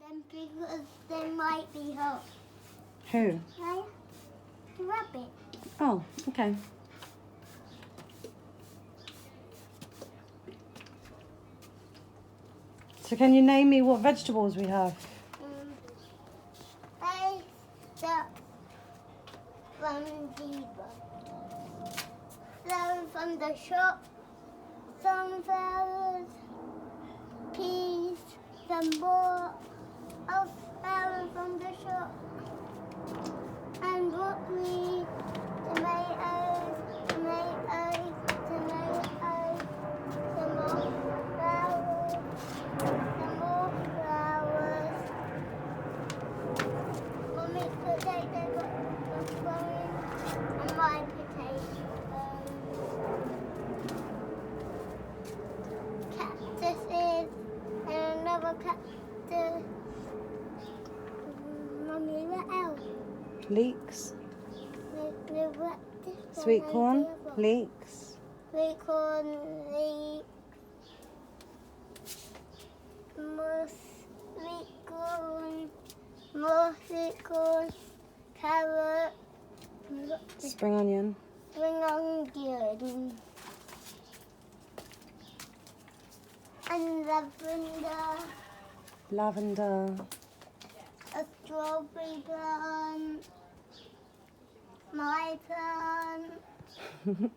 them because they might be hot. Who? Right? The rabbit. Oh, okay. So can you name me what vegetables we have? They start from some from the shop, sunflowers, peas, some more of flowers from the shop, and broccoli, tomatoes, some more flowers, Mummy's potato got growing, and my potato. Cactuses and another cactus. Mummy, what else? Leeks, What this sweet one corn, idea for? leeks, Sweet corn, leeks, more sweet corn, carrot, spring onion, spring onion, and lavender, a strawberry plant, my plant,